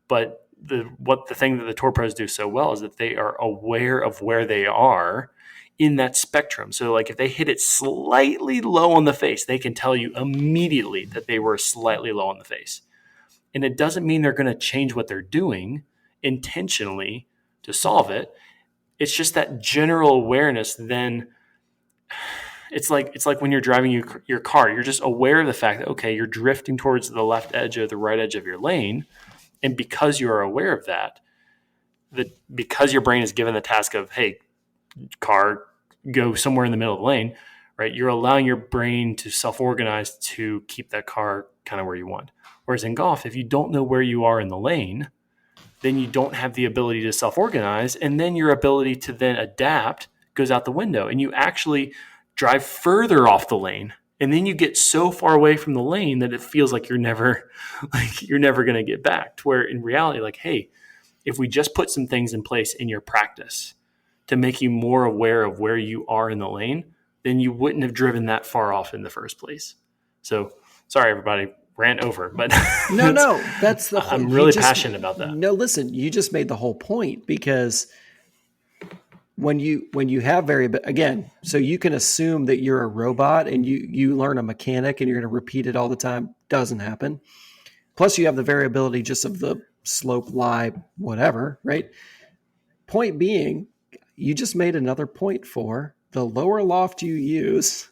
But the thing that the tour pros do so well is that they are aware of where they are in that spectrum. So like if they hit it slightly low on the face, they can tell you immediately that they were slightly low on the face. And it doesn't mean they're going to change what they're doing intentionally to solve it. It's just that general awareness. Then it's like when you're driving your car, you're just aware of the fact that, okay, you're drifting towards the left edge or the right edge of your lane. And because you're aware of that, because your brain is given the task of, hey, car, go somewhere in the middle of the lane, right? You're allowing your brain to self-organize to keep that car kind of where you want. Whereas in golf, if you don't know where you are in the lane, then you don't have the ability to self-organize. And then your ability to then adapt goes out the window and you actually drive further off the lane. And then you get so far away from the lane that it feels like you're never going to get back, to where in reality, like, hey, if we just put some things in place in your practice to make you more aware of where you are in the lane, then you wouldn't have driven that far off in the first place. So sorry, everybody, rant over, but no, that's the whole, I'm really passionate about that. No, listen, you just made the whole point, because when you have variability, again, so you can assume that you're a robot and you learn a mechanic and you're going to repeat it all the time. Doesn't happen. Plus you have the variability just of the slope, lie, whatever, right? Point being, you just made another point for the lower loft you use,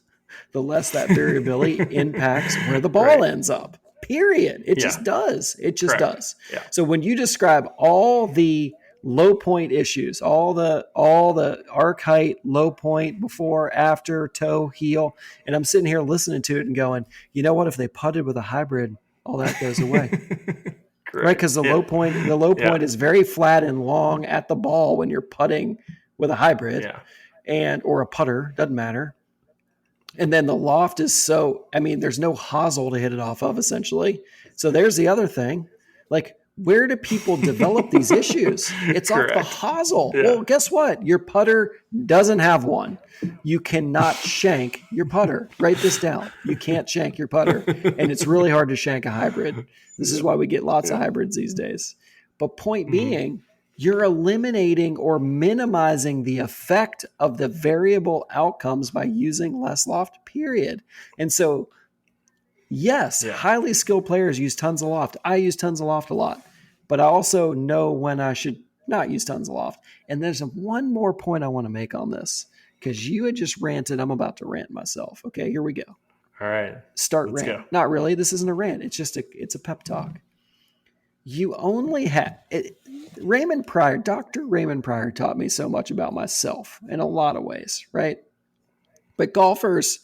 the less that variability impacts where the ball ends up. Period. It just does. It just does. Yeah. So when you describe all the low point issues, all the arc height, low point, before, after, toe, heel, and I'm sitting here listening to it and going, you know what? If they putted with a hybrid, all that goes away. Right? Because the low point is very flat and long at the ball when you're putting with a hybrid or a putter, doesn't matter. And then the loft is there's no hosel to hit it off of, essentially. So there's the other thing. Like, where do people develop these issues? It's off the hosel. Yeah. Well, guess what? Your putter doesn't have one. You cannot shank your putter. Write this down. You can't shank your putter. And it's really hard to shank a hybrid. This is why we get lots of hybrids these days. But point being, you're eliminating or minimizing the effect of the variable outcomes by using less loft, period. And so, yes, highly skilled players use tons of loft. I use tons of loft a lot, but I also know when I should not use tons of loft. And there's one more point I want to make on this, because you had just ranted. I'm about to rant myself. Okay, here we go. All right. Let's rant. Go. Not really. This isn't a rant. It's just it's a pep talk. You only have Dr. Raymond Pryor taught me so much about myself in a lot of ways, right? But golfers,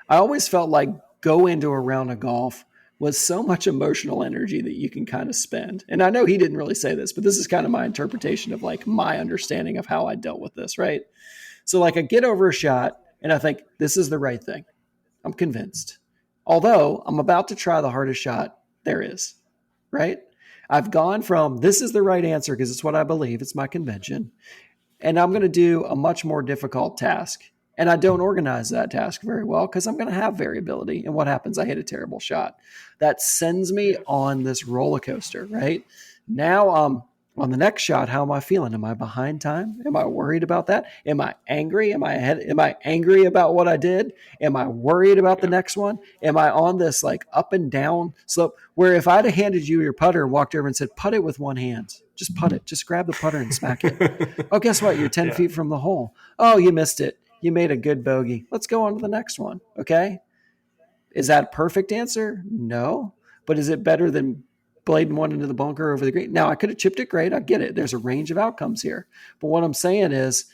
I always felt like go into a round of golf was so much emotional energy that you can kind of spend. And I know he didn't really say this, but this is kind of my interpretation of like my understanding of how I dealt with this, right? So like I get over a shot and I think this is the right thing. I'm convinced. Although I'm about to try the hardest shot there is, right? I've gone from this is the right answer because it's what I believe, it's my convention, and I'm going to do a much more difficult task. And I don't organize that task very well because I'm going to have variability. And what happens? I hit a terrible shot. That sends me on this roller coaster, right? Now, On the next shot, how am I feeling? Am I behind time? Am I worried about that? Am I angry? Am I ahead? Am I angry about what I did? Am I worried about the next one? Am I on this like up and down slope where if I'd have handed you your putter and walked over and said, putt it with one hand, just putt it, just grab the putter and smack it. Oh, guess what? You're 10 feet from the hole. Oh, you missed it. You made a good bogey. Let's go on to the next one. Okay. Is that a perfect answer? No. But is it better than blading one into the bunker over the green? Now, I could have chipped it great. I get it. There's a range of outcomes here. But what I'm saying is,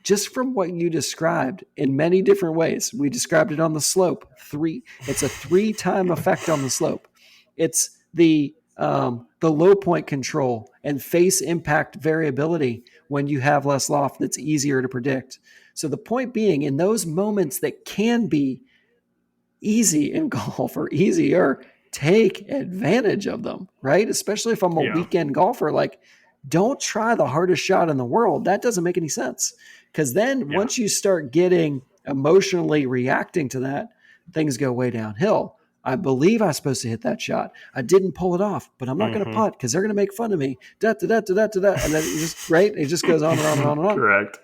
just from what you described in many different ways, we described it on the slope. It's a 3-time effect on the slope. It's the low point control and face impact variability when you have less loft that's easier to predict. So the point being, in those moments that can be easy in golf or easier, take advantage of them, right? Especially if I'm a weekend golfer, like don't try the hardest shot in the world. That doesn't make any sense. Because then once you start getting emotionally reacting to that, things go way downhill. I believe I'm supposed to hit that shot. I didn't pull it off, but I'm not going to putt because they're going to make fun of me. Da, da, da, da, da, da, da. And then it just goes on and on and on and on. Correct.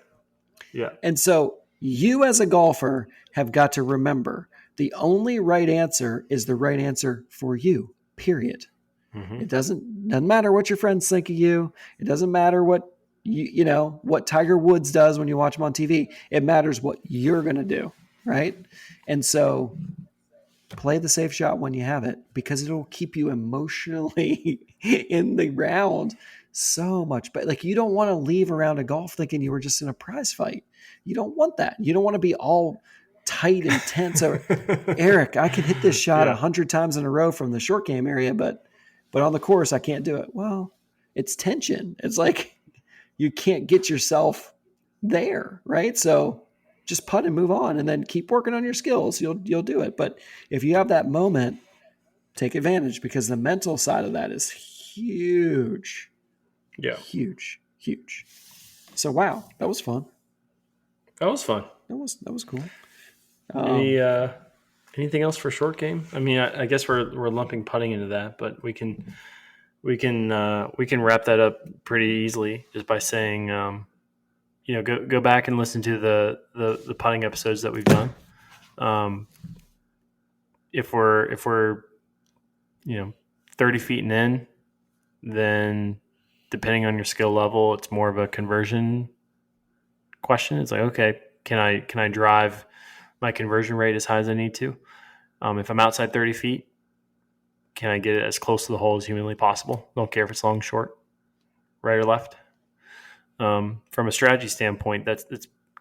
Yeah. And so you as a golfer have got to remember the only right answer is the right answer for you, period. It doesn't matter what your friends think of you. It doesn't matter what what Tiger Woods does when you watch him on TV. It matters what you're going to do, right? And so play the safe shot when you have it because it'll keep you emotionally in the round so much. But like you don't want to leave around a golf thinking you were just in a prize fight. You don't want that. You don't want to be all tight and tense. Eric, I can hit this shot 100 times in a row from the short game area, but on the course, I can't do it. Well, it's tension. It's like you can't get yourself there, right? So just putt and move on and then keep working on your skills. You'll do it. But if you have that moment, take advantage because the mental side of that is huge. Yeah. Huge. So, wow, that was fun. That was fun. That was cool. Anything else for short game? I mean, I guess we're lumping putting into that, but we can wrap that up pretty easily just by saying, go back and listen to the putting episodes that we've done. If we're 30 feet and in, then depending on your skill level, it's more of a conversion question. It's like, okay, can I drive my conversion rate as high as I need to? If I'm outside 30 feet, can I get it as close to the hole as humanly possible? Don't care if it's long, short, right or left. From a strategy standpoint, that's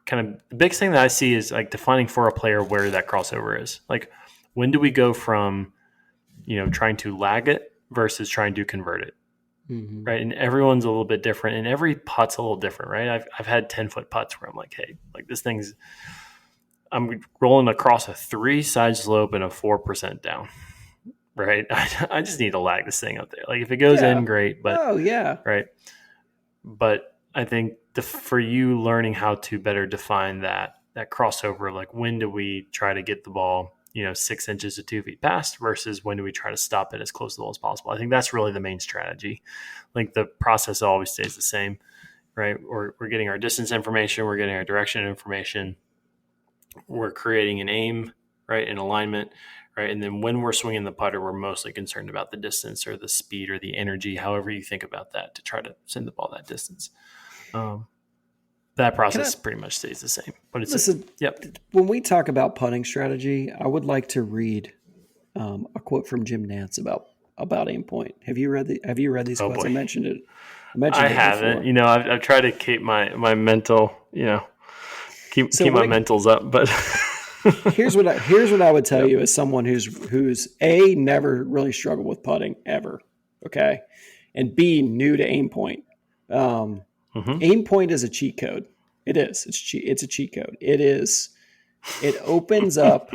kind of the biggest thing that I see is like defining for a player where that crossover is. Like, when do we go from, trying to lag it versus trying to convert it? Mm-hmm. Right. And everyone's a little bit different and every putt's a little different, right? I've had 10-foot putts where I'm like, hey, like I'm rolling across a 3 side slope and a 4% down. Right. I just need to lag this thing up there. Like if it goes in, great. But right. But I think for you learning how to better define that crossover, like when do we try to get the ball, 6 inches to 2 feet past versus when do we try to stop it as close to the hole as possible? I think that's really the main strategy. Like the process always stays the same, right? We're getting our distance information. We're getting our direction information. We're creating an aim, right? An alignment, right? And then when we're swinging the putter, we're mostly concerned about the distance or the speed or the energy, however you think about that, to try to send the ball that distance. That process pretty much stays the same. But when we talk about putting strategy, I would like to read a quote from Jim Nance about aim point. Have you read these quotes? Boy. I mentioned it. I haven't. Before. I've tried to keep my mental, keep my mentals up, but here's what I would tell you as someone who's A, never really struggled with putting ever, okay, and B, new to aim point. Aim point is a cheat code. It is. It's a cheat code. It is. It opens up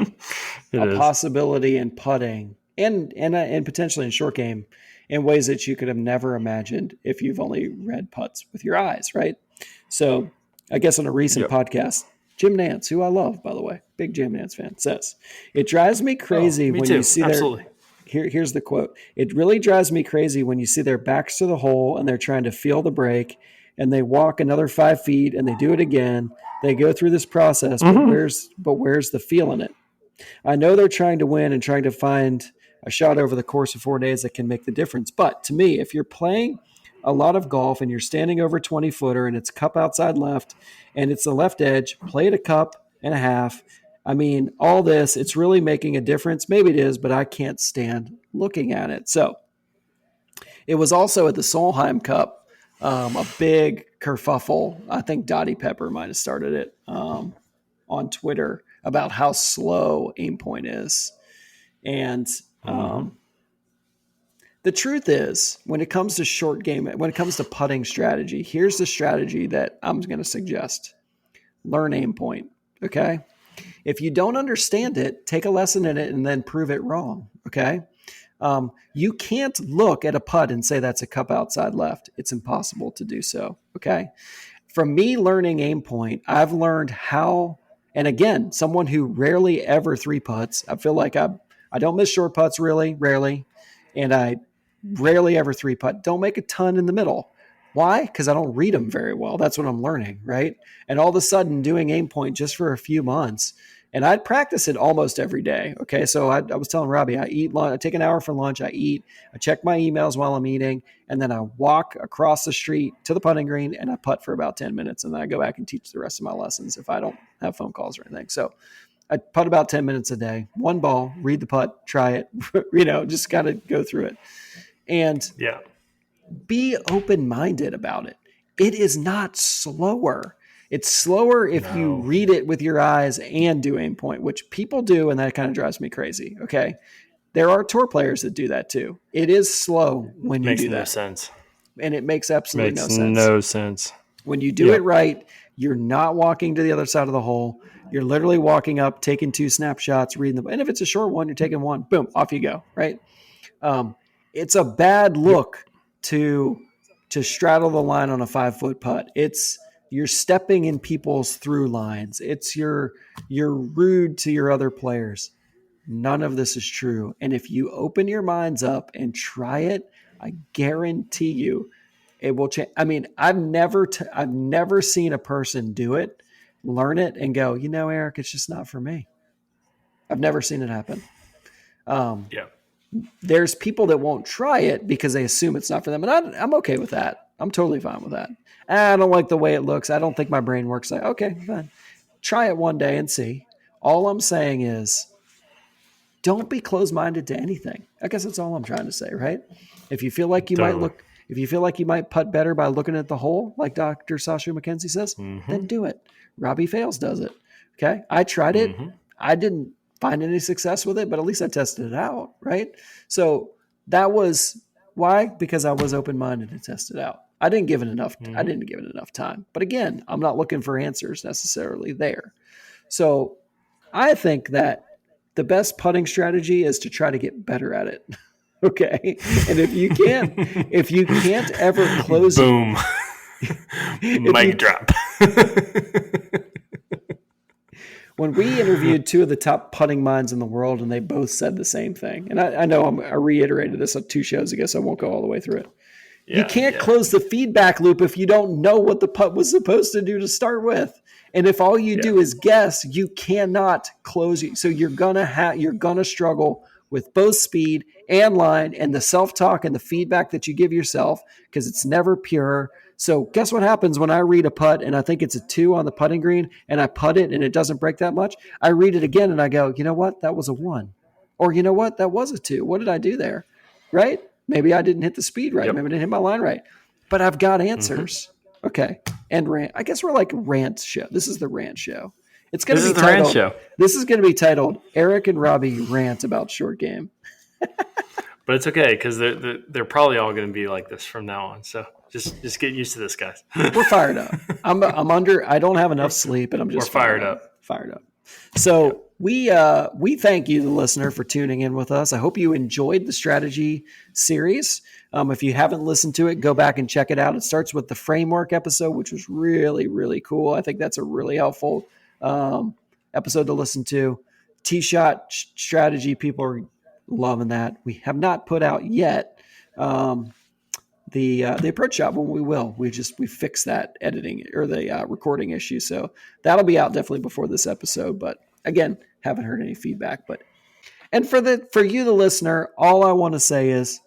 possibility in putting and potentially in short game in ways that you could have never imagined if you've only read putts with your eyes, right? So I guess on a recent podcast, Jim Nance, who I love, by the way, big Jim Nance fan, says, it drives me crazy when you see Here's the quote. It really drives me crazy when you see their backs to the hole and they're trying to feel the break and they walk another 5 feet and they do it again. They go through this process, but where's the feel in it? I know they're trying to win and trying to find a shot over the course of 4 days that can make the difference. But to me, if you're playing a lot of golf and you're standing over 20-footer and it's cup outside left and it's the left edge, play it a cup and a half. I mean, all this, it's really making a difference. Maybe it is, but I can't stand looking at it. So it was also at the Solheim Cup, a big kerfuffle. I think Dottie Pepper might have started it on Twitter about how slow aim point is. And the truth is, when it comes to short game, when it comes to putting strategy, here's the strategy that I'm going to suggest. Learn aim point, okay? If you don't understand it, take a lesson in it and then prove it wrong, okay? You can't look at a putt and say that's a cup outside left. It's impossible to do so, okay? From me learning aim point, I've learned how, and again, someone who rarely ever 3-putts, I feel like I don't miss short putts rarely, and I rarely ever 3-putt. Don't make a ton in the middle. Why? Because I don't read them very well. That's what I'm learning, right? And all of a sudden doing aim point just for a few months, and I'd practice it almost every day. Okay, so I was telling Robbie, I eat lunch, I take an hour for lunch, I eat, I check my emails while I'm eating, and then I walk across the street to the putting green and I putt for about 10 minutes, and then I go back and teach the rest of my lessons if I don't have phone calls or anything. So I putt about 10 minutes a day, one ball, read the putt, try it, just got to go through it. And be open-minded about it. It is not slower. It's slower if you read it with your eyes and do aim point, which people do, and that kind of drives me crazy. Okay. There are tour players that do that too. It is slow when you do that. Makes no sense. And it makes absolutely no sense. When you do it right, you're not walking to the other side of the hole. You're literally walking up, taking 2 snapshots, reading them. And if it's a short one, you're taking one. Boom, off you go, right? It's a bad look to straddle the line on a 5-foot putt. You're stepping in people's through lines. You're rude to your other players. None of this is true. And if you open your minds up and try it, I guarantee you it will change. I mean, I've never seen a person do it, learn it, and go, Eric, it's just not for me. I've never seen it happen. There's people that won't try it because they assume it's not for them. And I'm okay with that. I'm totally fine with that. I don't like the way it looks. I don't think my brain works like, okay, fine. Try it one day and see. All I'm saying is don't be closed-minded to anything. I guess that's all I'm trying to say, right? If you feel like you might putt better by looking at the hole, like Dr. Sasha McKenzie says, then do it. Robbie Fales does it. Okay. I tried it. I didn't find any success with it, but at least I tested it out. Right. So that was why, because I was open-minded to test it out. I didn't give it enough time, but again, I'm not looking for answers necessarily there. So I think that the best putting strategy is to try to get better at it. Okay. And if you can't ever close boom. Mic drop. When we interviewed 2 of the top putting minds in the world, and they both said the same thing. And I know I reiterated this 2 shows ago, so I won't go all the way through it. You can't close the feedback loop if you don't know what the putt was supposed to do to start with. And if all you do is guess, you cannot close it. So you're gonna struggle with both speed and line and the self-talk and the feedback that you give yourself, because it's never pure. So guess what happens when I read a putt and I think it's a 2 on the putting green and I putt it and it doesn't break that much? I read it again and I go, you know what? That was a 1. Or you know what? That was a 2. What did I do there? Right? Maybe I didn't hit the speed right. Maybe I didn't hit my line right. But I've got answers. Okay. And rant. I guess we're like rant show. This is the rant show. It's going to be titled. Rant show. This is going to be titled Eric and Robbie rant about short game. But it's okay because they're probably all going to be like this from now on. So just get used to this, guys. We're fired up. I'm under. I don't have enough sleep, and I'm just fired up. Fired up. So we thank you, the listener, for tuning in with us. I hope you enjoyed the strategy series. If you haven't listened to it, go back and check it out. It starts with the framework episode, which was really, really cool. I think that's a really helpful episode to listen to. Tee shot strategy, people are Loving that. We have not put out yet the approach shot when we will. We fixed that editing or the recording issue, so that'll be out definitely before this episode. But again, haven't heard any feedback. But and for you, the listener, all I want to say is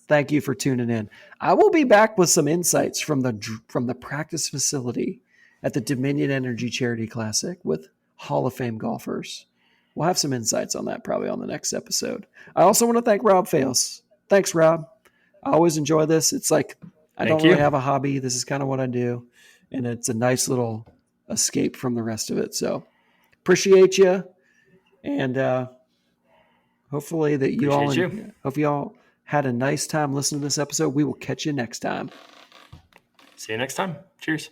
thank you for tuning in. I will be back with some insights from the practice facility at the Dominion Energy Charity Classic with Hall of Fame golfers. We'll have some insights on that probably on the next episode. I also want to thank Rob Fales. Thanks, Rob. I always enjoy this. It's like I don't really have a hobby. This is kind of what I do, and it's a nice little escape from the rest of it. So appreciate you, and hopefully that you hope you all had a nice time listening to this episode. We will catch you next time. See you next time. Cheers.